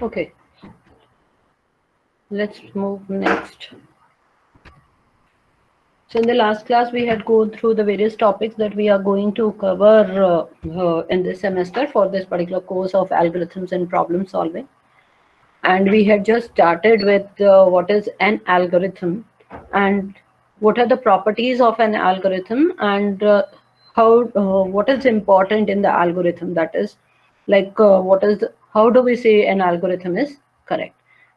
Okay, let's move next. So in the last class, we had gone through the various topics that we are going to cover in this semester for this particular course of algorithms and problem solving. And we had just started with what is an algorithm and what are the properties of an algorithm, and how what is important in the algorithm, that is like how do we say an algorithm is correct.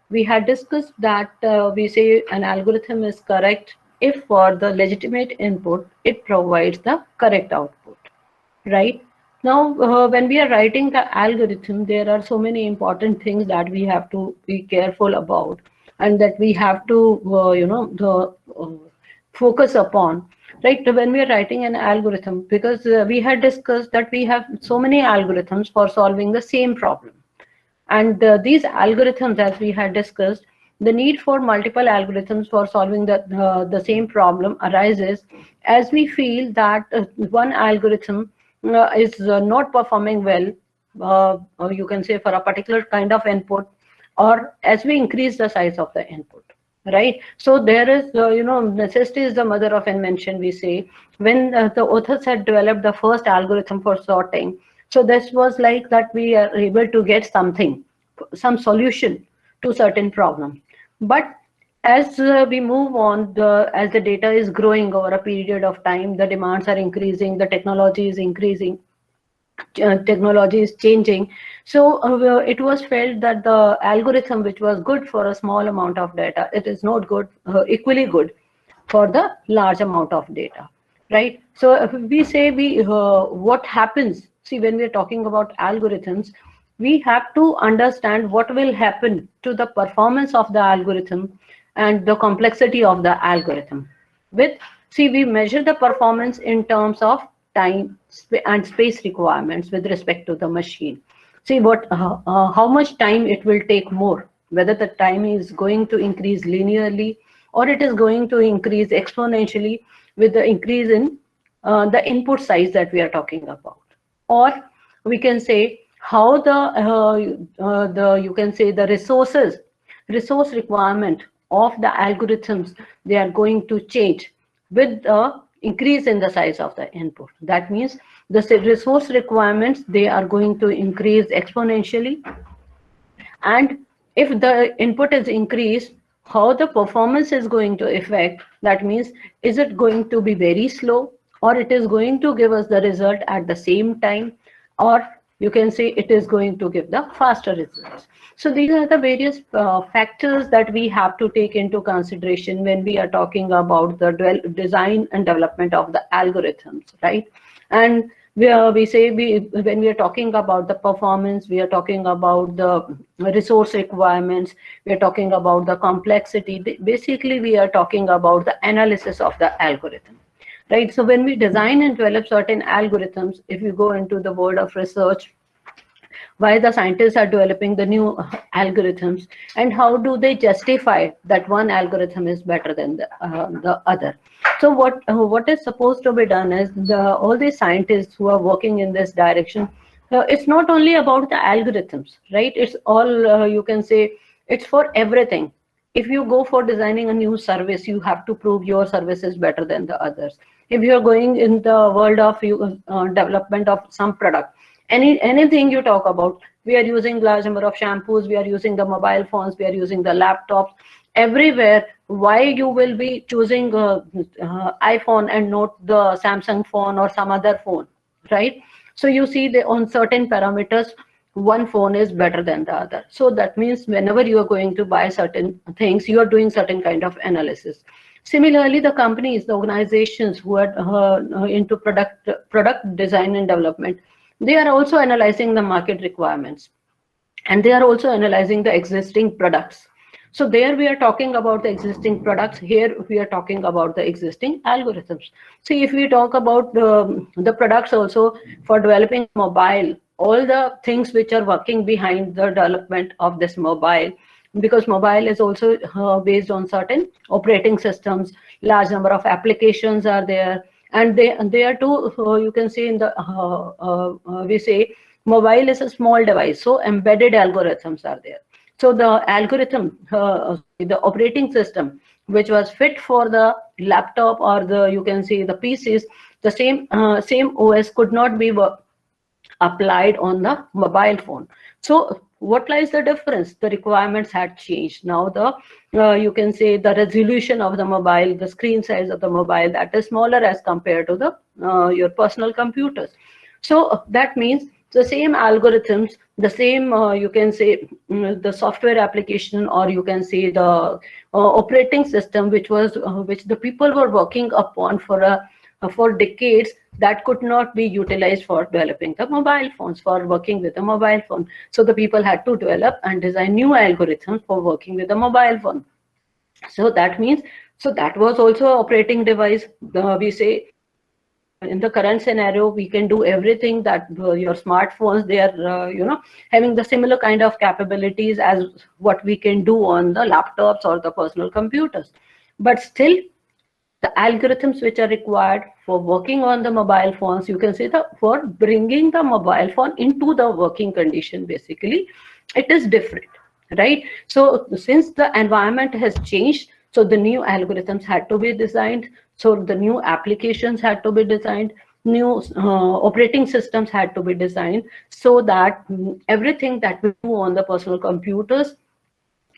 We had discussed that we say an algorithm is correct if for the legitimate input it provides the correct output, right? Now, when we are writing the algorithm, there are so many important things that we have to be careful about, and that we have to, focus upon, right? When we are writing an algorithm, because we had discussed that we have so many algorithms for solving the same problem. And these algorithms, as we had discussed, the need for multiple algorithms for solving the same problem arises as we feel that one algorithm is not performing well, or you can say for a particular kind of input, or as we increase the size of the input. Right. So there is, necessity is the mother of invention, we say. When the authors had developed the first algorithm for sorting, so this was like that we are able to get something, some solution to certain problem. But as we move on, as the data is growing over a period of time, the demands are increasing, the technology is increasing, technology is changing. So it was felt that the algorithm which was good for a small amount of data, it is not good, equally good for the large amount of data, right? So if we say what happens, see, when we're talking about algorithms, we have to understand what will happen to the performance of the algorithm and the complexity of the algorithm. With, see, we measure the performance in terms of time and space requirements with respect to the machine. See how much time it will take more, whether the time is going to increase linearly or it is going to increase exponentially with the increase in the input size that we are talking about. Or we can say how the you can say the resource requirement of the algorithms, they are going to change with the increase in the size of the input. That means the resource requirements, they are going to increase exponentially. And if the input is increased, how the performance is going to affect, that means is it going to be very slow, or it is going to give us the result at the same time, or you can say it is going to give the faster results. So these are the various factors that we have to take into consideration when we are talking about the design and development of the algorithms, right? And we say when we are talking about the performance, we are talking about the resource requirements, we are talking about the complexity. Basically, we are talking about the analysis of the algorithm, right? So when we design and develop certain algorithms, if you go into the world of research, why the scientists are developing the new algorithms, and how do they justify that one algorithm is better than the other. So what is supposed to be done is all these scientists who are working in this direction, it's not only about the algorithms, right? It's all, you can say, it's for everything. If you go for designing a new service, you have to prove your service is better than the others. If you are going in the world of development of some product, anything you talk about, we are using large number of shampoos, we are using the mobile phones, we are using the laptops, everywhere. Why you will be choosing iPhone and not the Samsung phone or some other phone, right? So you see that on certain parameters, one phone is better than the other. So that means whenever you are going to buy certain things, you are doing certain kind of analysis. Similarly, the companies, the organizations who are into product design and development, they are also analyzing the market requirements, and they are also analyzing the existing products. So there we are talking about the existing products. Here we are talking about the existing algorithms. See, if we talk about the products also for developing mobile, all the things which are working behind the development of this mobile, because mobile is also based on certain operating systems, large number of applications are there, and they are too, you can say in the we say mobile is a small device, so embedded algorithms are there. So the algorithm, the operating system, which was fit for the laptop or the, you can say, the PCs, the same OS could not be applied on the mobile phone. So what lies the difference? The requirements had changed. Now the, you can say, the resolution of the mobile, the screen size of the mobile, that is smaller as compared to the your personal computers. So that means the same algorithms, the same, you can say, the software application, or you can say the operating system, which the people were working upon for decades, that could not be utilized for developing the mobile phones, for working with the mobile phone. So the people had to develop and design new algorithms for working with the mobile phone. So that means, so that was also an operating device. We say in the current scenario, we can do everything that your smartphones, they are, having the similar kind of capabilities as what we can do on the laptops or the personal computers. But still, the algorithms which are required for working on the mobile phones, you can say, the for bringing the mobile phone into the working condition, basically, it is different, right? So since the environment has changed, so the new algorithms had to be designed, so the new applications had to be designed, new operating systems had to be designed, so that everything that we do on the personal computers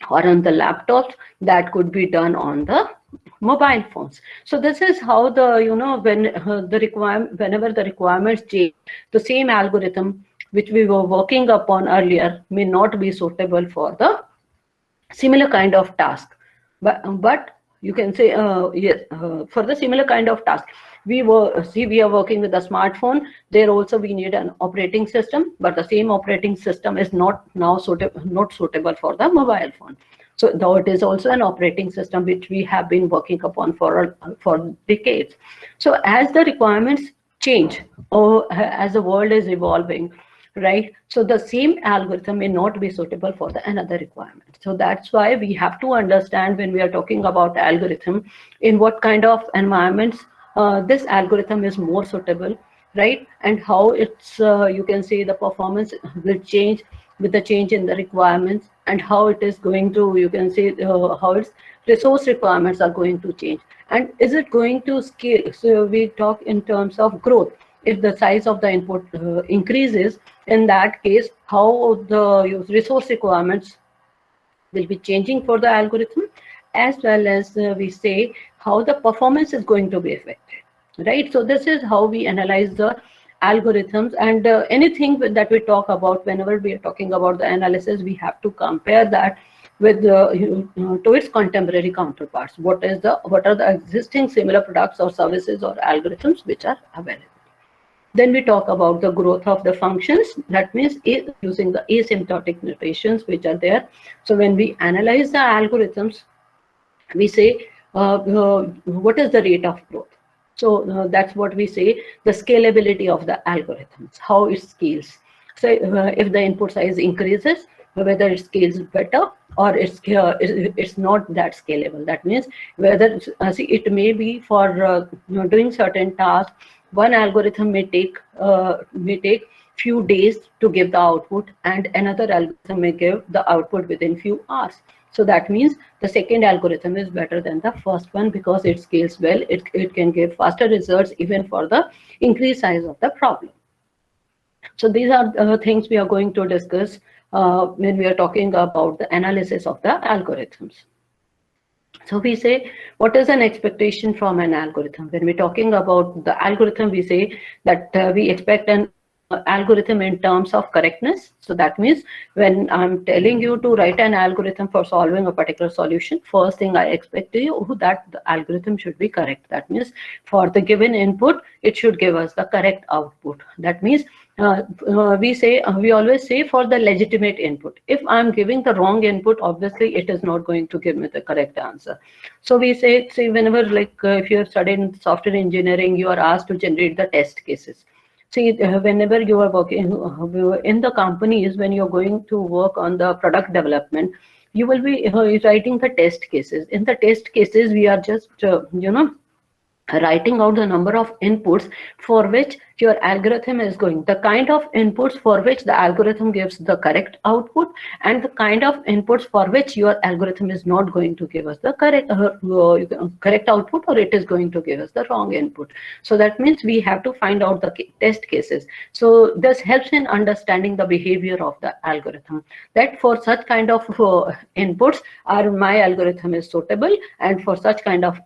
or on the laptops, that could be done on the mobile phones. So this is how the, when whenever the requirements change, the same algorithm which we were working upon earlier may not be suitable for the similar kind of task. But you can say, yes, for the similar kind of task, we are working with a smartphone. There also we need an operating system, but the same operating system is not suitable for the mobile phone. So though it is also an operating system which we have been working upon for decades. So as the requirements change, or as the world is evolving, right? So the same algorithm may not be suitable for the another requirement. So that's why we have to understand, when we are talking about algorithm, in what kind of environments this algorithm is more suitable, right? And how it's, you can say, the performance will change with the change in the requirements, and how it is going to, you can say, how its resource requirements are going to change, and is it going to scale. So we talk in terms of growth. If the size of the input increases, in that case, how the resource requirements will be changing for the algorithm, as well as we say how the performance is going to be affected, right? So this is how we analyze the algorithms, and anything that we talk about, whenever we are talking about the analysis, we have to compare that with to its contemporary counterparts. What are the existing similar products or services or algorithms which are available. Then we talk about the growth of the functions. That means using the asymptotic notations which are there. So when we analyze the algorithms, we say, what is the rate of growth? So that's what we say, the scalability of the algorithms, how it scales. So if the input size increases, whether it scales better or it's not that scalable. That means whether it may be for doing certain tasks, one algorithm may take few days to give the output, and another algorithm may give the output within few hours. So that means the second algorithm is better than the first one, because it scales well. It can give faster results even for the increased size of the problem. So these are the things we are going to discuss when we are talking about the analysis of the algorithms. So we say, what is an expectation from an algorithm? When we're talking about the algorithm, we say that we expect an algorithm in terms of correctness. So that means when I'm telling you to write an algorithm for solving a particular solution, first thing I expect to you that the algorithm should be correct. That means for the given input, it should give us the correct output. That means we always say for the legitimate input. If I'm giving the wrong input, obviously it is not going to give me the correct answer. So we say whenever, like if you have studied software engineering, you are asked to generate the test cases. See, whenever you are working in the companies, when you're going to work on the product development, you will be writing the test cases. In the test cases, we are just writing out the number of inputs for which your algorithm is going, the kind of inputs for which the algorithm gives the correct output, and the kind of inputs for which your algorithm is not going to give us the correct output, or it is going to give us the wrong input. So that means we have to find out the test cases. So this helps in understanding the behavior of the algorithm, that for such kind of inputs my algorithm is suitable, and for such kind of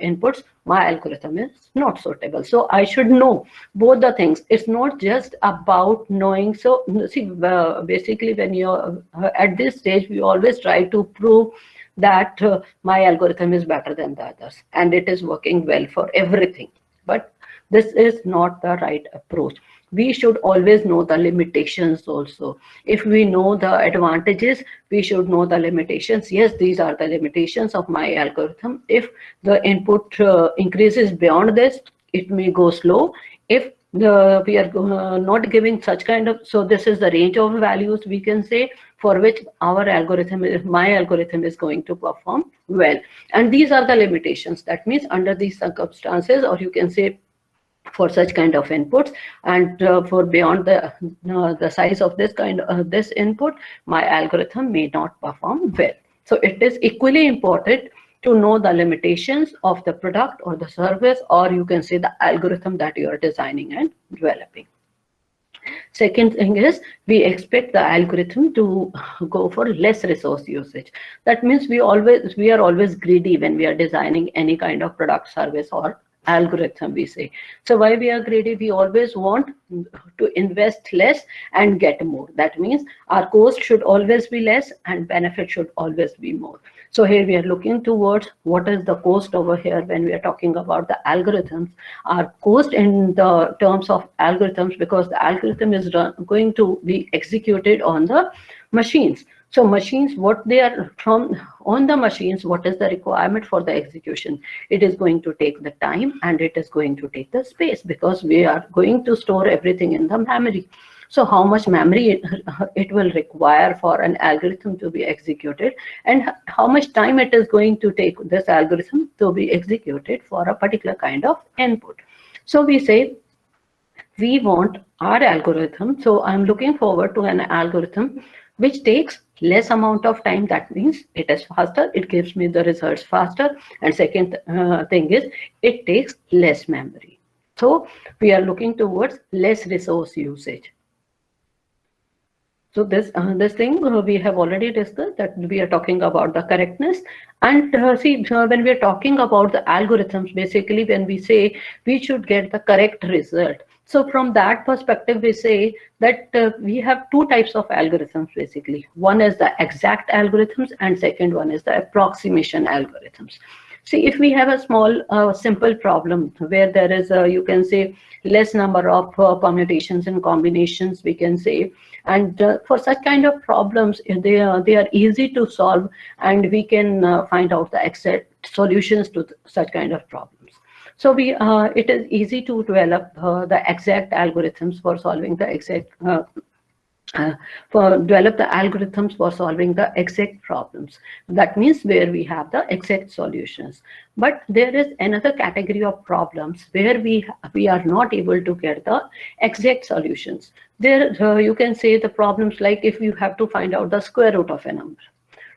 inputs my algorithm is not suitable. So I should know both the things. It's not just about knowing. So see, basically when you're at this stage, we always try to prove that my algorithm is better than the others and it is working well for everything. But this is not the right approach. We should always know the limitations also. If we know the advantages, we should know the limitations. Yes, these are the limitations of my algorithm. If the input increases beyond this, it may go slow. If we are not giving such kind of, so this is the range of values we can say for which our algorithm, my algorithm is going to perform well. And these are the limitations. That means under these circumstances, or you can say for such kind of inputs, and for beyond the size of this kind of this input, my algorithm may not perform well. So it is equally important to know the limitations of the product or the service, or you can say the algorithm that you are designing and developing. Second thing is, we expect the algorithm to go for less resource usage. That means we are always greedy when we are designing any kind of product, service, or algorithm, we say. So why we are greedy? We always want to invest less and get more. That means our cost should always be less and benefit should always be more. So here we are looking towards what is the cost over here when we are talking about the algorithms. Our cost in the terms of algorithms, because the algorithm is going to be executed on the machines. So machines, what they are from on the machines, what is the requirement for the execution? It is going to take the time and it is going to take the space, because we are going to store everything in the memory. So how much memory it will require for an algorithm to be executed, and how much time it is going to take this algorithm to be executed for a particular kind of input. So we say we want our algorithm. So I'm looking forward to an algorithm which takes less amount of time. That means it is faster, it gives me the results faster, and second thing is it takes less memory. So we are looking towards less resource usage. So this thing we have already discussed, that we are talking about the correctness. And see, when we are talking about the algorithms, basically when we say we should get the correct result. So from that perspective, we say that we have two types of algorithms basically. One is the exact algorithms and second one is the approximation algorithms. See, if we have a small simple problem where there is you can say less number of permutations and combinations, we can say, and for such kind of problems, they are easy to solve, and we can find out the exact solutions to such kind of problems. So it is easy to develop the exact algorithms for solving the exact develop the algorithms for solving the exact problems. That means where we have the exact solutions. But there is another category of problems where we are not able to get the exact solutions. There you can say the problems like if you have to find out the square root of a number.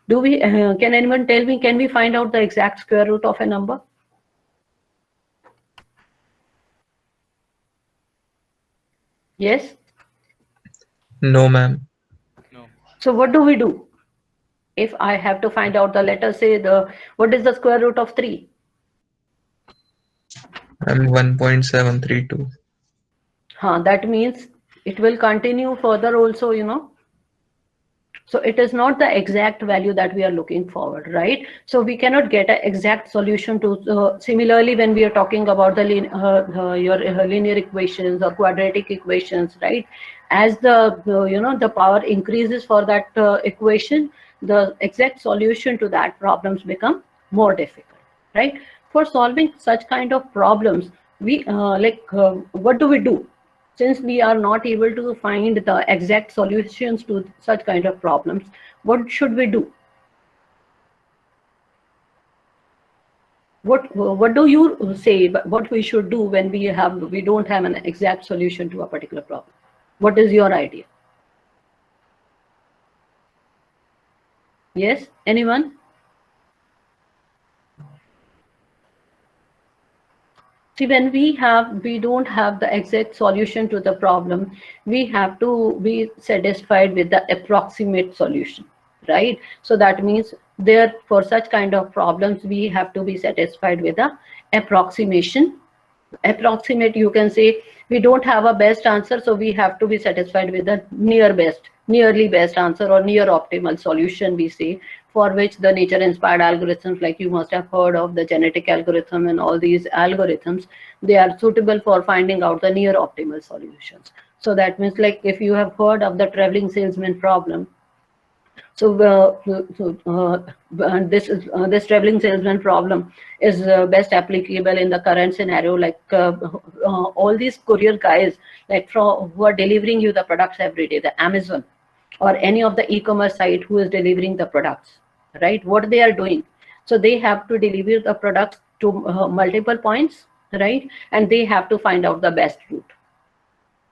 Do we can anyone tell me, can we find out the exact square root of a number? Yes? No, ma'am. No. So what do we do? If I have to find out the, let us say what is the square root of 3? I'm 1.732. That means it will continue further also, you know. So it is not the exact value that we are looking forward, right? So we cannot get an exact solution to, similarly, when we are talking about your linear equations or quadratic equations, right? As the power increases for that equation, the exact solution to that problems become more difficult, right? For solving such kind of problems, we what do we do? Since we are not able to find the exact solutions to such kind of problems, what should we do? what do you say what we should do when we don't have an exact solution to a particular problem? What is your idea? Yes, anyone? See, when we don't have the exact solution to the problem, we have to be satisfied with the approximate solution, right? So that means there for such kind of problems, we have to be satisfied with the approximation. Approximate, you can say we don't have a best answer, so we have to be satisfied with the nearly best answer or near optimal solution, we say, for which the nature inspired algorithms, like you must have heard of the genetic algorithm and all these algorithms, they are suitable for finding out the near optimal solutions. So that means, like, if you have heard of the traveling salesman problem, so, this traveling salesman problem is best applicable in the current scenario. Like all these courier guys, like who are delivering you the products every day, the Amazon or any of the e-commerce site who is delivering the products, right? What they are doing? So they have to deliver the products to multiple points, right? And they have to find out the best route,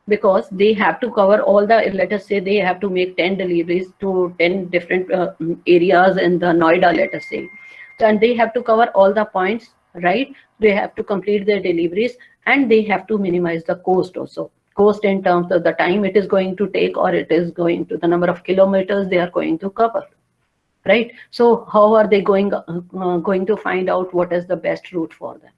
because they have to cover all the, let us say they have to make 10 deliveries to 10 different areas in the Noida, let us say. So, and they have to cover all the points, right? They have to complete their deliveries, and they have to minimize the cost also. Cost in terms of the time it is going to take, or it is going to the number of kilometers they are going to cover, right? So how are they going to find out what is the best route for them?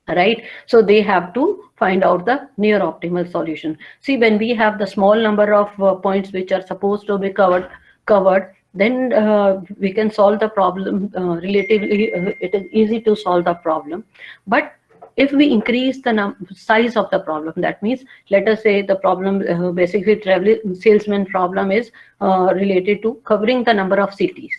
Right? So they have to find out the near optimal solution. See, when we have the small number of points which are supposed to be covered, then we can solve the problem relatively. It is easy to solve the problem. But if we increase the size of the problem, that means, let us say the problem, basically traveling salesman problem is related to covering the number of cities,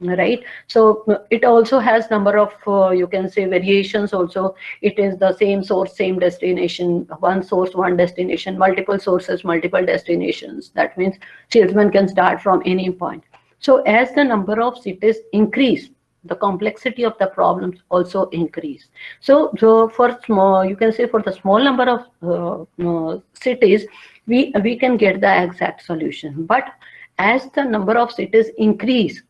right? So it also has number of you can say variations also. It is the same source, same destination, one source, one destination, multiple sources, multiple destinations. That means salesman can start from any point. So as the number of cities increase, the complexity of the problems also increase. So for small, you can say for the small number of cities, we can get the exact solution. But as the number of cities increase,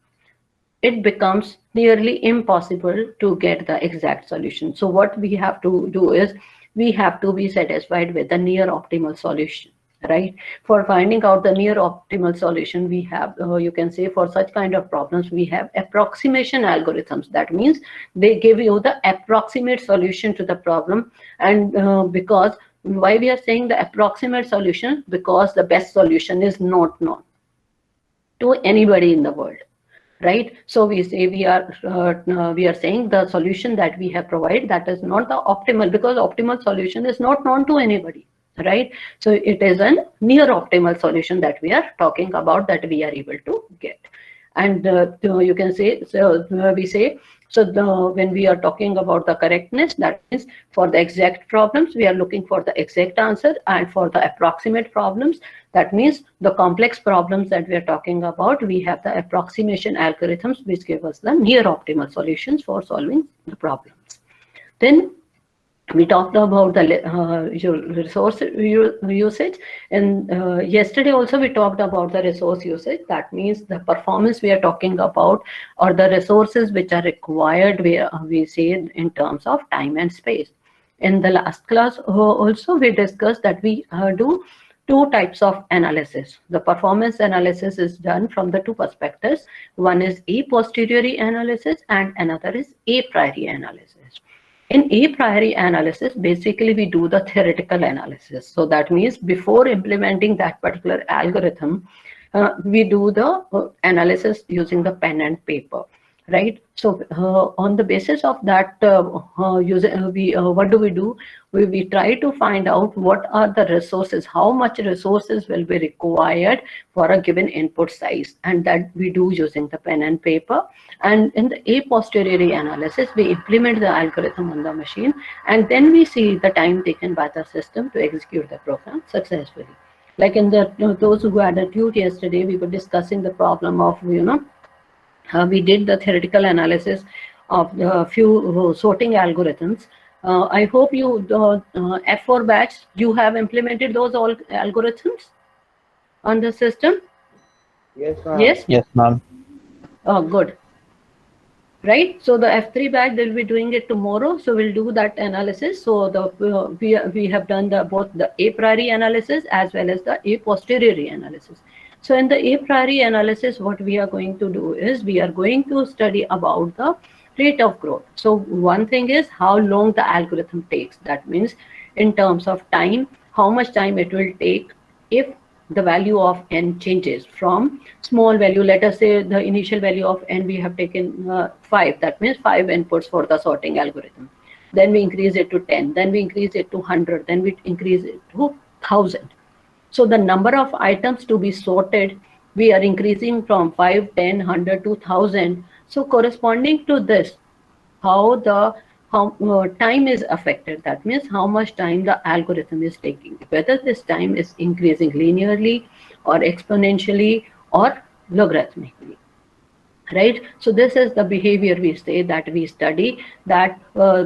it becomes nearly impossible to get the exact solution. So what we have to do is we have to be satisfied with the near optimal solution, right? For finding out the near optimal solution, we have, you can say for such kind of problems, we have approximation algorithms. That means they give you the approximate solution to the problem. And because why we are saying the approximate solution? Because the best solution is not known to anybody in the world, right? So we say we are saying the solution that we have provided, that is not the optimal, because optimal solution is not known to anybody, right? So it is a near optimal solution that we are talking about, that we are able to get. And you can say, so we say, so when we are talking about the correctness, that means for the exact problems, we are looking for the exact answer, and for the approximate problems, that means the complex problems that we are talking about, we have the approximation algorithms which give us the near optimal solutions for solving the problems. Then we talked about the resource usage, and yesterday also we talked about the resource usage. That means the performance we are talking about, or the resources which are required, we say in terms of time and space. In the last class also we discussed that we do two types of analysis. The performance analysis is done from the two perspectives. One is a posteriori analysis and another is a priori analysis. In a priori analysis, basically we do the theoretical analysis. So that means before implementing that particular algorithm, we do the analysis using the pen and paper, right? So on the basis of that, what do? We try to find out what are the resources, how much resources will be required for a given input size, and that we do using the pen and paper. And in the a posteriori analysis, we implement the algorithm on the machine, and then we see the time taken by the system to execute the program successfully. Like in the those who had a tutor yesterday, we were discussing the problem of, we did the theoretical analysis of the few sorting algorithms. I hope you, F4 batch, you have implemented those all algorithms on the system. Yes, ma'am. Yes? Yes, ma'am. Oh, good. Right, so the F3 batch, they'll be doing it tomorrow, so we'll do that analysis. So the we have done the both the a priori analysis as well as the a posteriori analysis. So in the a priori analysis, what we are going to do is we are going to study about the rate of growth. So one thing is how long the algorithm takes. That means in terms of time, how much time it will take if the value of n changes from small value. Let us say the initial value of n we have taken 5. That means 5 inputs for the sorting algorithm. Then we increase it to 10. Then we increase it to 100. Then we increase it to 1000. So the number of items to be sorted, we are increasing from 5, 10, 100 to 1000. So corresponding to this, how the time is affected. That means how much time the algorithm is taking, whether this time is increasing linearly or exponentially or logarithmically. Right, so this is the behavior we say that we study, that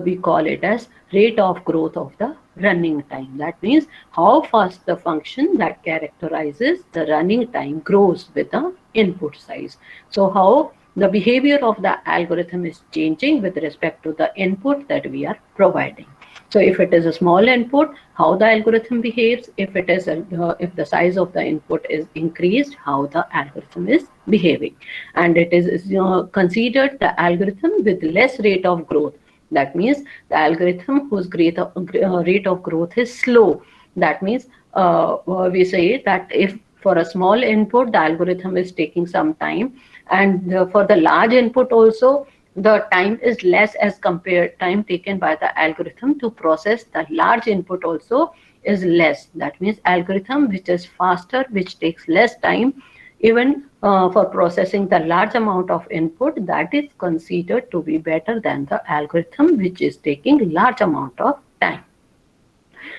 we call it as rate of growth of the running time. That means how fast the function that characterizes the running time grows with the input size. So how the behavior of the algorithm is changing with respect to the input that we are providing. So if it is a small input, how the algorithm behaves. If it is if the size of the input is increased, how the algorithm is behaving. And it is considered the algorithm with less rate of growth. That means the algorithm whose rate of growth is slow. That means we say that if for a small input the algorithm is taking some time, and for the large input also the time is less as compared time taken by the algorithm to process the large input also is less. That means algorithm which is faster, which takes less time even for processing the large amount of input, that is considered to be better than the algorithm which is taking large amount of time.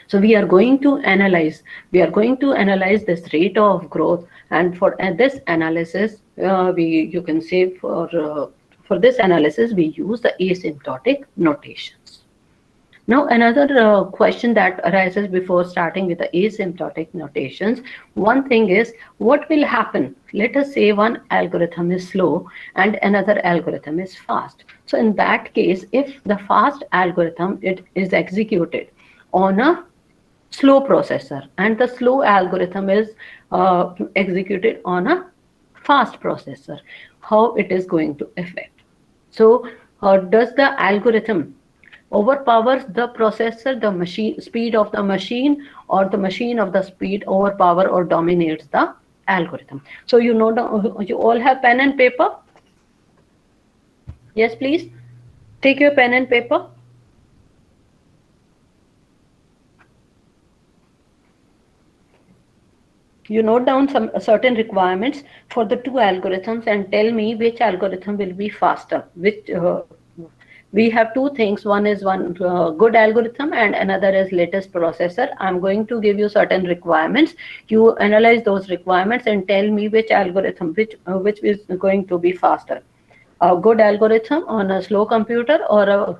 So we are going to analyze this rate of growth, and for this analysis you can say for this analysis we use the asymptotic notations. Now another question that arises before starting with the asymptotic notations, one thing is what will happen. Let us say one algorithm is slow and another algorithm is fast. So in that case, if the fast algorithm it is executed on a slow processor and the slow algorithm is executed on a fast processor, how it is going to affect. So does the algorithm overpowers the processor, the machine speed of the machine, or the machine of the speed overpower or dominates the algorithm? So you all have pen and paper. Yes, please take your pen and paper. You note down some certain requirements for the two algorithms and tell me which algorithm will be faster. Which we have two things. One is good algorithm and another is latest processor. I'm going to give you certain requirements. You analyze those requirements and tell me which algorithm, which is going to be faster. A good algorithm on a slow computer, or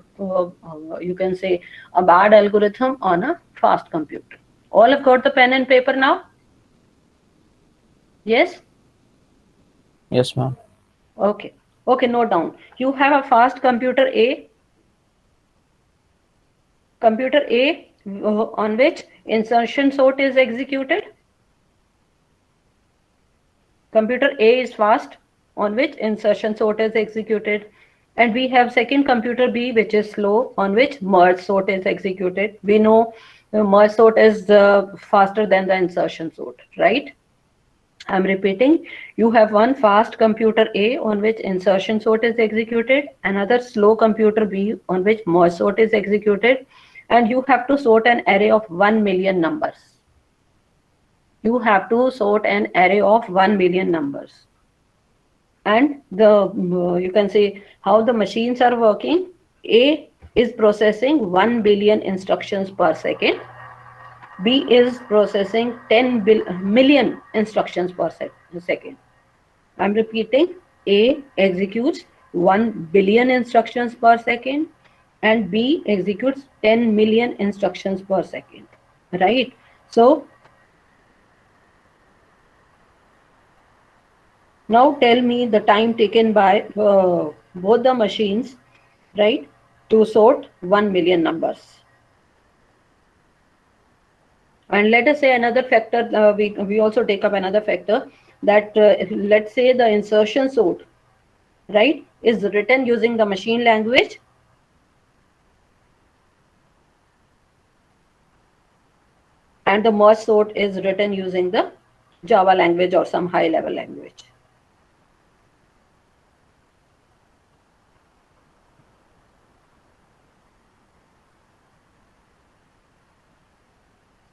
you can say a bad algorithm on a fast computer. All have got the pen and paper now? Yes? Yes, ma'am. Okay. Okay, note down. You have a fast computer A. Computer A on which insertion sort is executed. Computer A is fast on which insertion sort is executed. And we have second computer B which is slow on which merge sort is executed. We know the merge sort is faster than the insertion sort, right? I'm repeating, you have one fast computer A on which insertion sort is executed, another slow computer B on which merge sort is executed, and you have to sort an array of 1 million numbers. You have to sort an array of 1 million numbers. And you can see how the machines are working. A is processing 1 billion instructions per second. B is processing 10 million instructions per second. I'm repeating, A executes 1 billion instructions per second, and B executes 10 million instructions per second, right? So now tell me the time taken by both the machines, right, to sort 1 million numbers. And let us say another factor, we also take up another factor that let's say the insertion sort, right, is written using the machine language, and the merge sort is written using the Java language or some high level language.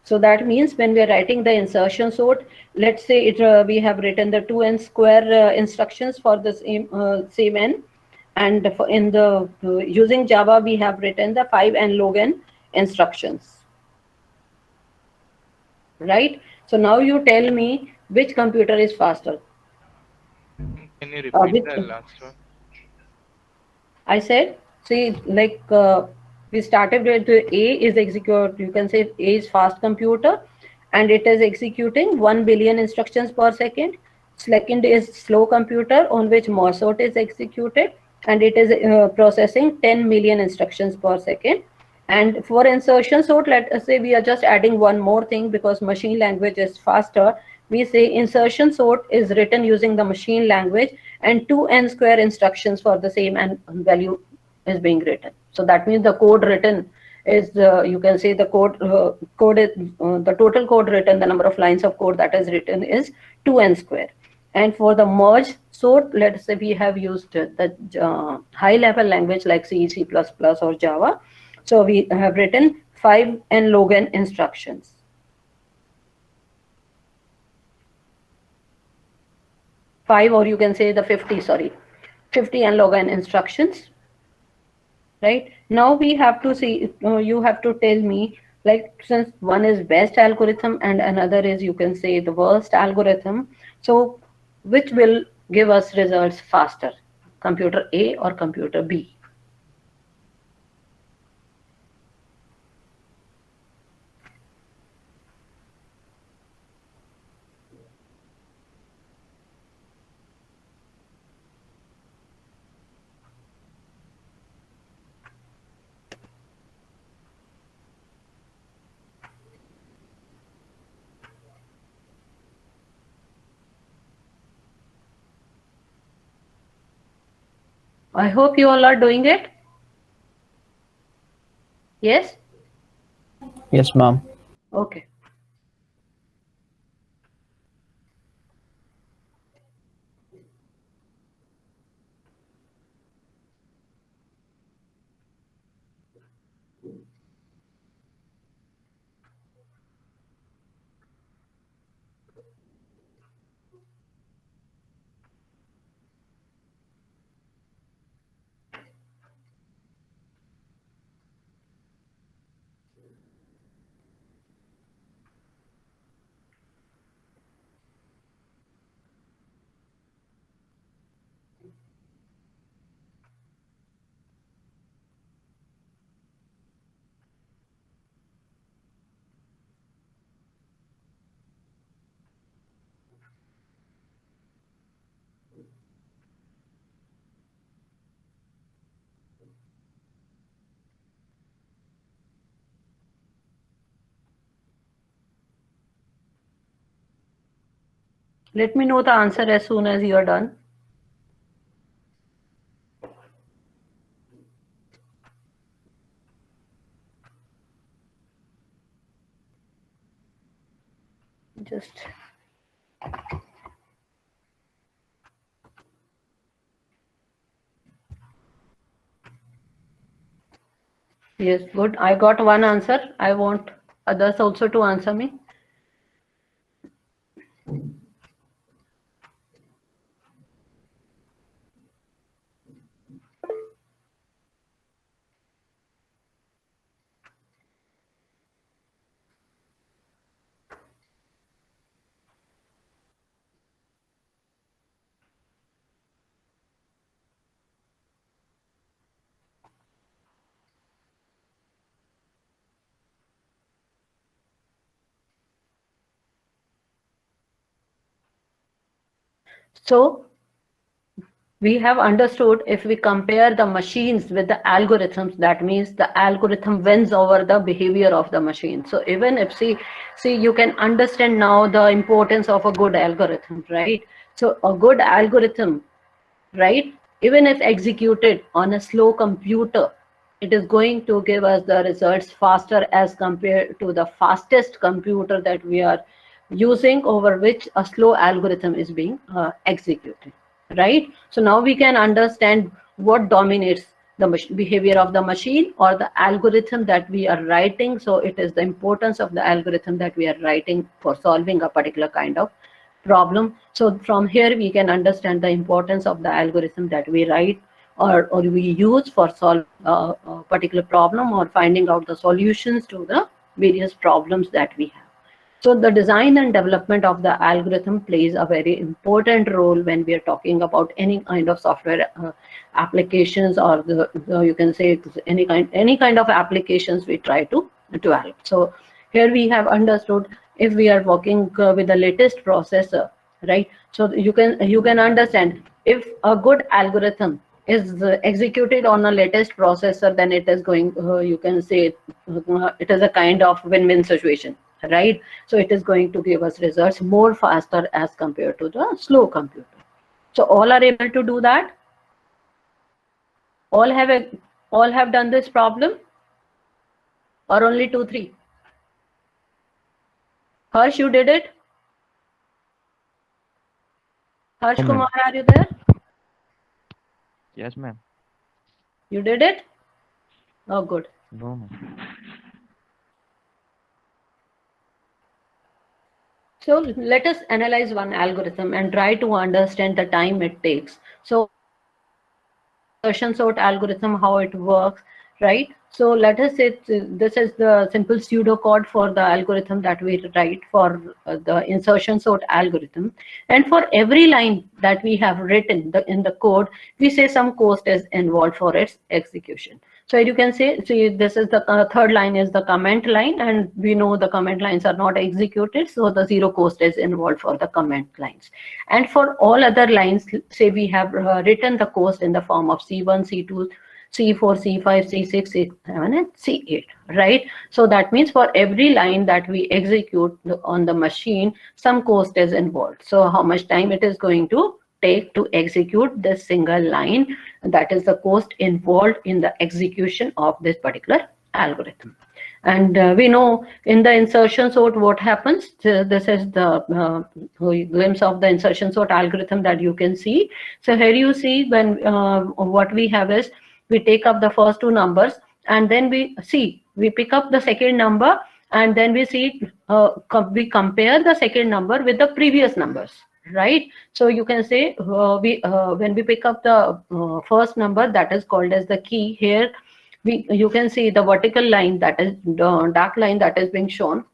So that means when we are writing the insertion sort, let's say we have written the 2n square instructions for the same n, and in the using Java we have written the 5n log n instructions, right? So now you tell me which computer is faster. Can you repeat Which the last one? I said, see, like we started with A is execute. You can say A is fast computer, and it is executing 1 billion instructions per second. Second is slow computer on which Mozart is executed, and it is processing 10 million instructions per second. And for insertion sort, let us say we are just adding one more thing because machine language is faster. We say insertion sort is written using the machine language, and 2n square instructions for the same n value is being written. So that means the code written is, you can say the code is, the total code written, the number of lines of code that is written is 2n square. And for the merge sort, let's say we have used the high level language like C, C++ or Java. So we have written 5n log n instructions. 5, or you can say the 50, sorry, 50 n log n instructions, right? Now we have to see, you have to tell me, like, since one is best algorithm and another is, you can say, the worst algorithm, so which will give us results faster, computer A or computer B? I hope you all are doing it. Yes? Yes, ma'am. Okay. Let me know the answer as soon as you are done. Just yes, good. I got one answer. I want others also to answer me. So we have understood if we compare the machines with the algorithms, that means the algorithm wins over the behavior of the machine. So even if see you can understand now the importance of a good algorithm, right? So a good algorithm, right, even if executed on a slow computer, it is going to give us the results faster as compared to the fastest computer that we are using, over which a slow algorithm is being executed, right? So now we can understand what dominates the behavior of the machine or the algorithm that we are writing. So it is the importance of the algorithm that we are writing for solving a particular kind of problem. So from here we can understand the importance of the algorithm that we write or we use for solving a particular problem or finding out the solutions to the various problems that we have. So the design and development of the algorithm plays a very important role when we are talking about any kind of software applications, or you can say any kind of applications we try to develop. So here we have understood if we are working with the latest processor, right? So you can understand if a good algorithm is executed on a latest processor, then it is going you can say it is a kind of win-win situation, right? So it is going to give us results more faster as compared to the slow computer. So all are able to do that? All have done this problem, or only 2-3? Harsh, you did it? Harsh No, Kumar, ma'am. are you there? Yes, ma'am. You did it? Oh, good. No, ma'am. So let us analyze one algorithm and try to understand the time it takes. So insertion sort algorithm, how it works, right? So let us say this is the simple pseudocode for the algorithm that we write for the insertion sort algorithm. And for every line that we have written in the code, we say some cost is involved for its execution. So you can say, see, this is the third line is the comment line, and we know the comment lines are not executed, so the zero cost is involved for the comment lines. And for all other lines, say we have written the cost in the form of C1, C2, C4, C5, C6, C7, and C8, right? So that means for every line that we execute on the machine, some cost is involved. So how much time it is going to take to execute this single line, that is the cost involved in the execution of this particular algorithm. And we know in the insertion sort what happens. This is the glimpse of the insertion sort algorithm that you can see. So here you see when what we have is we take up the first two numbers, and then we pick up the second number, and then we see we compare the second number with the previous numbers, right? So you can say when we pick up the first number, that is called as the key. Here you can see the vertical line, that is the dark line that is being shown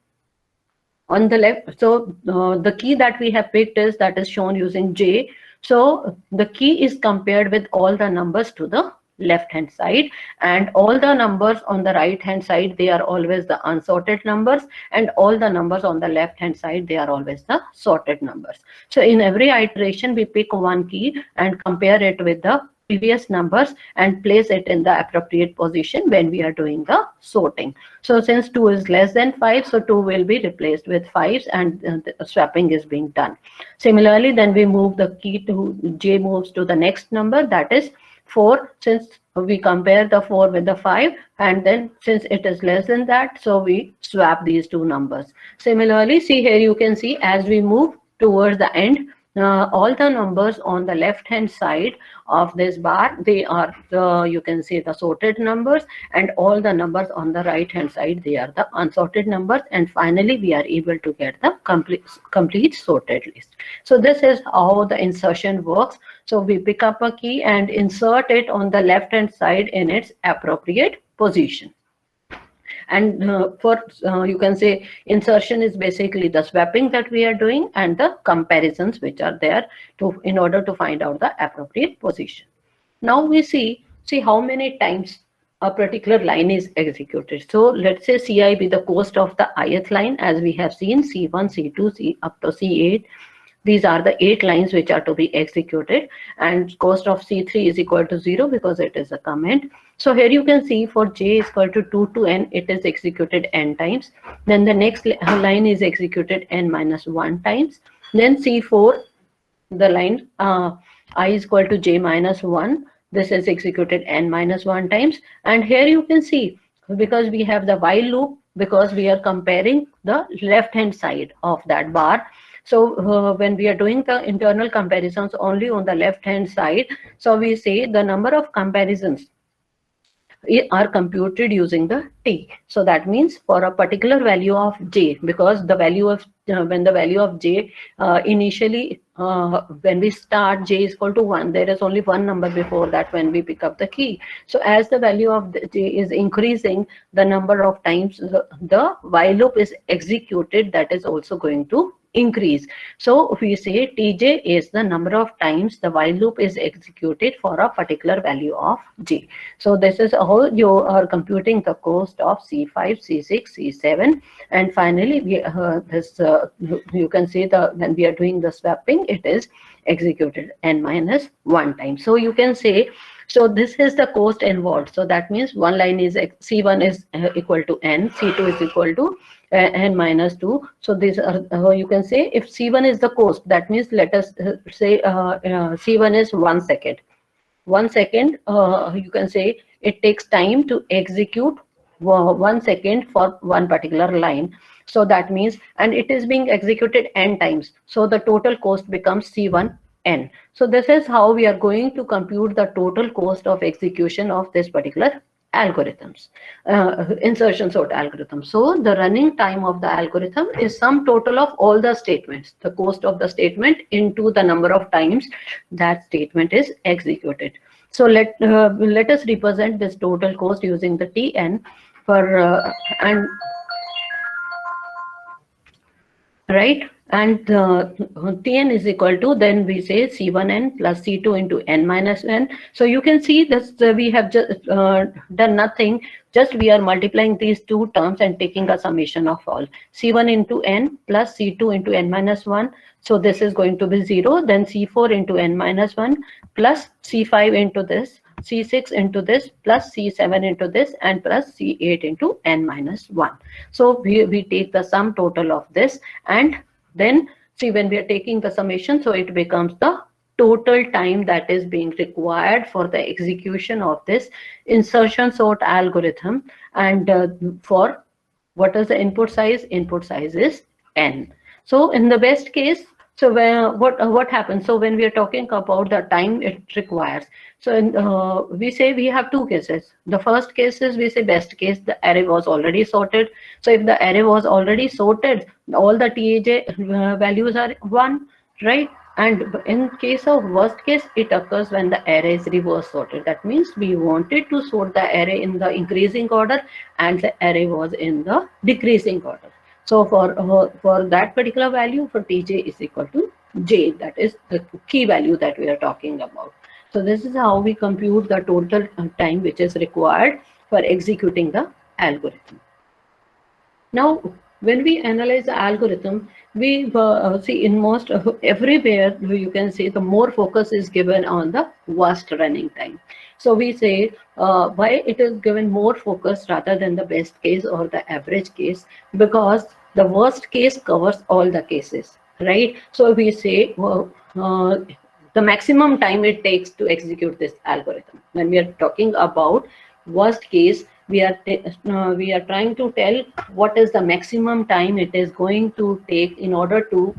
on the left. So the key that we have picked is that is shown using J. So the key is compared with all the numbers to the left hand side, and all the numbers on the right hand side, they are always the unsorted numbers, and all the numbers on the left hand side, they are always the sorted numbers. So in every iteration we pick one key and compare it with the previous numbers and place it in the appropriate position when we are doing the sorting. So since 2 is less than 5, so 2 will be replaced with 5s, and the swapping is being done. Similarly, then we move the key to J moves to the next number, that is 4, since we compare the 4 with the 5, and then since it is less than that, so we swap these two numbers. Similarly, see here you can see as we move towards the end, all the numbers on the left hand side of this bar, they are the, you can say, the sorted numbers, and all the numbers on the right hand side, they are the unsorted numbers, and finally we are able to get the complete sorted list. So this is how the insertion works. So we pick up a key and insert it on the left hand side in its appropriate position. And you can say insertion is basically the swapping that we are doing and the comparisons which are there in order to find out the appropriate position. Now we see how many times a particular line is executed. So let's say Ci be the cost of the ith line, as we have seen C1, C2, C up to C8. These are the 8 lines which are to be executed, and cost of C3 is equal to 0 because it is a comment. So here you can see for j is equal to 2 to n, it is executed n times. Then the next line is executed n minus 1 times. Then C4, the line I is equal to j minus 1. This is executed n minus 1 times. And here you can see, because we have the while loop, because we are comparing the left hand side of that bar. So when we are doing the internal comparisons only on the left hand side, so we say the number of comparisons are computed using the t. So that means for a particular value of j, because the value of when the value of j initially when we start j is equal to 1, there is only one number before that when we pick up the key. So as the value of the j is increasing, the number of times the while loop is executed, that is also going to increase. So we say tj is the number of times the while loop is executed for a particular value of j. So this is how you are computing the cost of C5, C6, C7, and finally we you can see the when we are doing the swapping, it is executed n minus 1 time. So you can say, so this is the cost involved. So that means one line is C1 is equal to n, C2 is equal to n minus 2. So these are you can say if C1 is the cost, that means let us say C1 is 1 second. 1 second, you can say it takes time to execute 1 second for one particular line. So that means, and it is being executed n times. So the total cost becomes C1 n. So this is how we are going to compute the total cost of execution of this particular algorithms, insertion sort algorithm. So the running time of the algorithm is sum total of all the statements, the cost of the statement into the number of times that statement is executed. So let us represent this total cost using the Tn for and right, and Tn is equal to, then we say C1n plus C2 into n minus n. So you can see this we have just done nothing, just we are multiplying these two terms and taking a summation of all. C1 into n plus C2 into n minus 1. So this is going to be 0. Then C4 into n minus 1 plus C5 into this, C6 into this, plus C7 into this, and plus C8 into n minus 1. So we take the sum total of this, and then see when we are taking the summation, so it becomes the total time that is being required for the execution of this insertion sort algorithm. And for what is the input size? Input size is n. So in the best case, so what happens? So when we are talking about the time it requires, so in, we say we have two cases. The first case is we say best case, the array was already sorted. So if the array was already sorted, all the TAJ values are 1, right? And in case of worst case, it occurs when the array is reverse sorted. That means we wanted to sort the array in the increasing order and the array was in the decreasing order. So for that particular value, for Tj is equal to j, that is the key value that we are talking about. So this is how we compute the total time which is required for executing the algorithm. Now, when we analyze the algorithm, we see in most everywhere you can see the more focus is given on the worst running time. So we say why it is given more focus rather than the best case or the average case, because the worst case covers all the cases, right? So we say the maximum time it takes to execute this algorithm. When we are talking about worst case, we are trying to tell what is the maximum time it is going to take in order to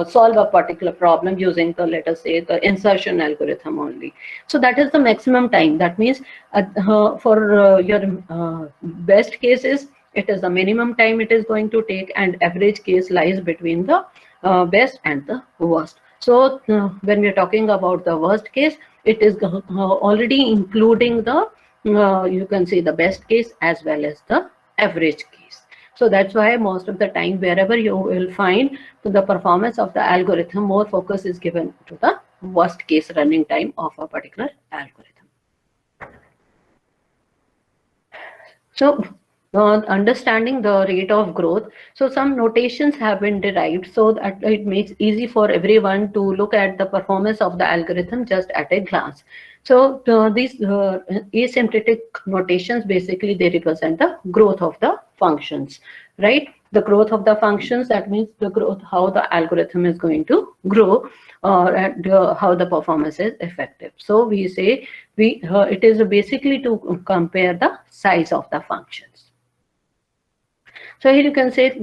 solve a particular problem using the, let us say, the insertion algorithm only. So that is the maximum time. That means for your best cases, it is the minimum time it is going to take, and average case lies between the best and the worst. So when we are talking about the worst case, it is already including the you can see the best case as well as the average case. So that's why most of the time, wherever you will find the performance of the algorithm, more focus is given to the worst case running time of a particular algorithm. So understanding the rate of growth. So some notations have been derived so that it makes easy for everyone to look at the performance of the algorithm just at a glance. So these asymptotic notations, basically they represent the growth of the functions, right? The growth of the functions, that means the growth, how the algorithm is going to grow, and how the performance is effective. So we say it is basically to compare the size of the functions. So here you can say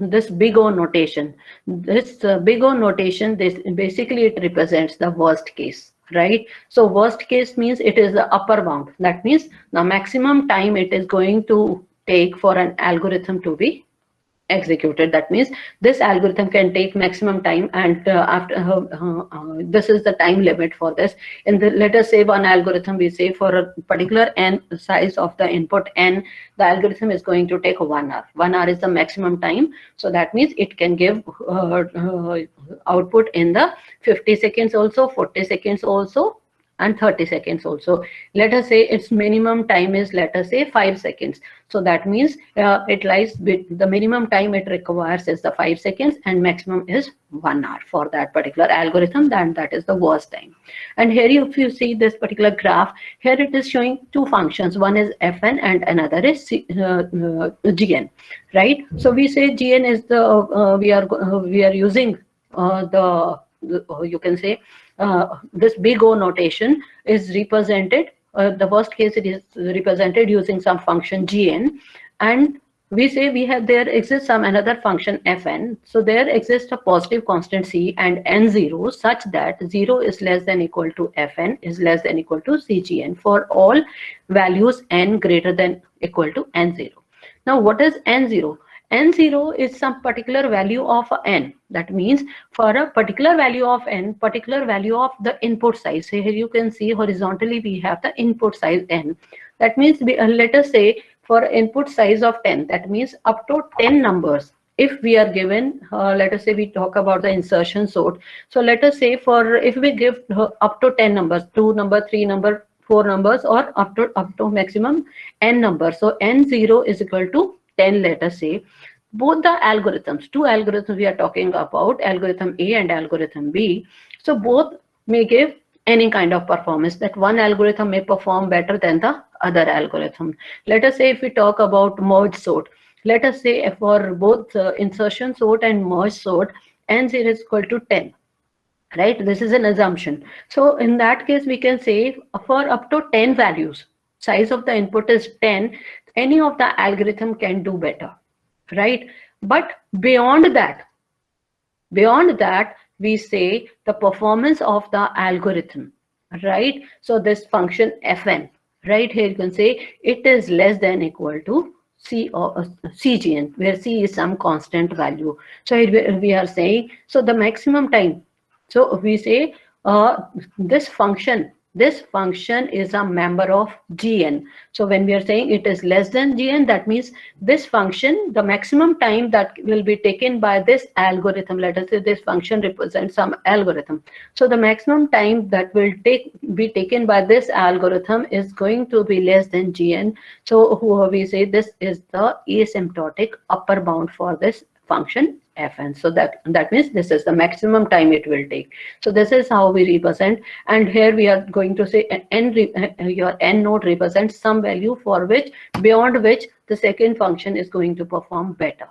this big O notation. This big O notation, this basically it represents the worst case, right? So worst case means it is the upper bound. That means the maximum time it is going to take for an algorithm to be executed. That means this algorithm can take maximum time, and this is the time limit for this. In the, let us say one algorithm, we say for a particular n size of the input n, the algorithm is going to take 1 hour. 1 hour is the maximum time. So that means it can give output in the 50 seconds also, 40 seconds also, and 30 seconds also. Let us say its minimum time is, let us say, 5 seconds. So that means it lies with the minimum time it requires is the 5 seconds, and maximum is 1 hour for that particular algorithm. Then that is the worst time. And here if you see this particular graph, here it is showing two functions. One is fn and another is gn, right? So we say gn is the we are using you can say this big O notation is represented, the worst case it is represented using some function gn, and we say there exists some another function fn. So there exists a positive constant c and n0 such that 0 is less than equal to fn is less than equal to cgn for all values n greater than equal to n0. Now what is n0? N0 is some particular value of n. That means for a particular value of n, particular value of the input size. So here you can see horizontally we have the input size n. That means let us say for input size of 10, that means up to 10 numbers. If we are given, let us say we talk about the insertion sort. So let us say for if we give up to 10 numbers, 2 number, 3 number, 4 numbers, or up to maximum n numbers. So n0 is equal to 10, let us say. Both the algorithms, two algorithms we are talking about, algorithm A and algorithm B. So both may give any kind of performance, that one algorithm may perform better than the other algorithm. Let us say if we talk about merge sort, let us say for both insertion sort and merge sort, n0 is equal to 10. Right, this is an assumption. So in that case we can say for up to 10 values, size of the input is 10, any of the algorithm can do better, right? But beyond that we say the performance of the algorithm, right? So this function fn, right, here you can say it is less than equal to c or cgn, where c is some constant value. So here we are saying, so the maximum time, so we say this function is a member of gn. So when we are saying it is less than gn, that means this function, the maximum time that will be taken by this algorithm, let us say this function represents some algorithm. So the maximum time that will be taken by this algorithm is going to be less than gn. So we say this is the asymptotic upper bound for this function fn. So that means this is the maximum time it will take. So this is how we represent, and here we are going to say your n node represents some value for which, beyond which the second function is going to perform better.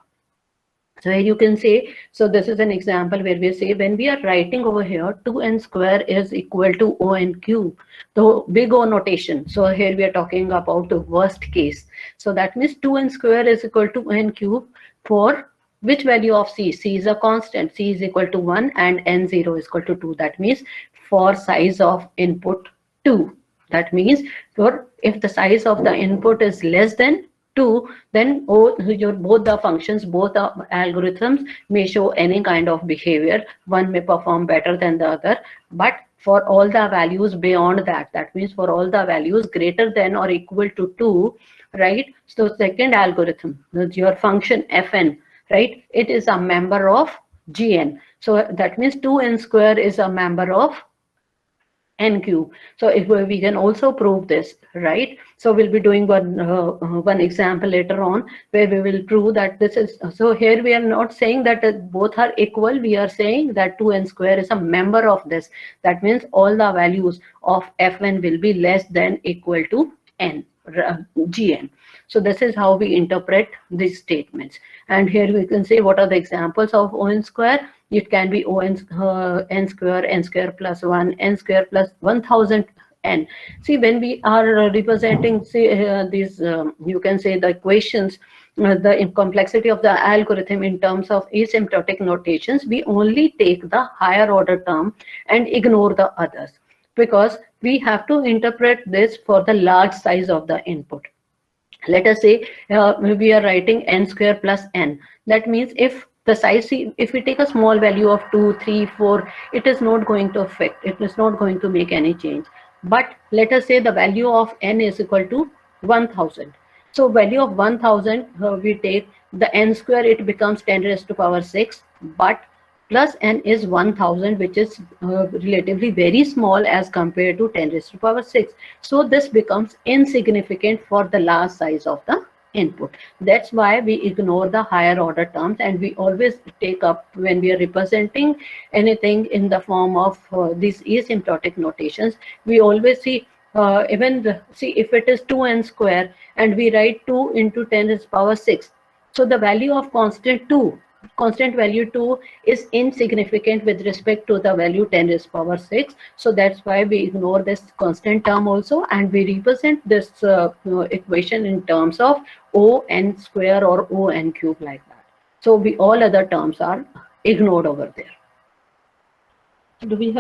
So here you can say, so this is an example where we say when we are writing over here 2n square is equal to on cube, the big O notation. So here we are talking about the worst case. So that means 2n square is equal to n cube for which value of c? C is a constant, c is equal to 1 and n0 is equal to 2. That means for size of input 2. That means if the size of the input is less than 2, then both the functions, both the algorithms may show any kind of behavior. One may perform better than the other, but for all the values beyond that, that means for all the values greater than or equal to 2, right? So second algorithm, your function fn, right, it is a member of gn. So that means 2n square is a member of n cube. So if we can also prove this, right? So we'll be doing one example later on where we will prove that this is, so here we are not saying that both are equal. We are saying that 2n square is a member of this. That means all the values of fn will be less than equal to n, gn. So this is how we interpret these statements. And here we can say what are the examples of on square. It can be n square plus 1, n square plus 1000 n. See, when we are representing, say, these, you can say the equations, the complexity of the algorithm in terms of asymptotic notations, we only take the higher order term and ignore the others, because we have to interpret this for the large size of the input. Let us say we are writing n square plus n. That means if the size, if we take a small value of 2, 3, 4, it is not going to affect, it is not going to make any change. But let us say the value of n is equal to 1000. So value of 1000, we take the n square, it becomes 10 raised to power 6, but plus n is 1000, which is relatively very small as compared to 10 raised to power 6. So this becomes insignificant for the last size of the input. That's why we ignore the higher order terms, and we always take up, when we are representing anything in the form of these asymptotic notations, we always see see if it is 2n square and we write 2 into 10 raised to power 6. So the value of constant value 2 is insignificant with respect to the value 10 raised to power 6. So that's why we ignore this constant term also, and we represent this equation in terms of on square or on cube, like that. So all other terms are ignored over there. Do we have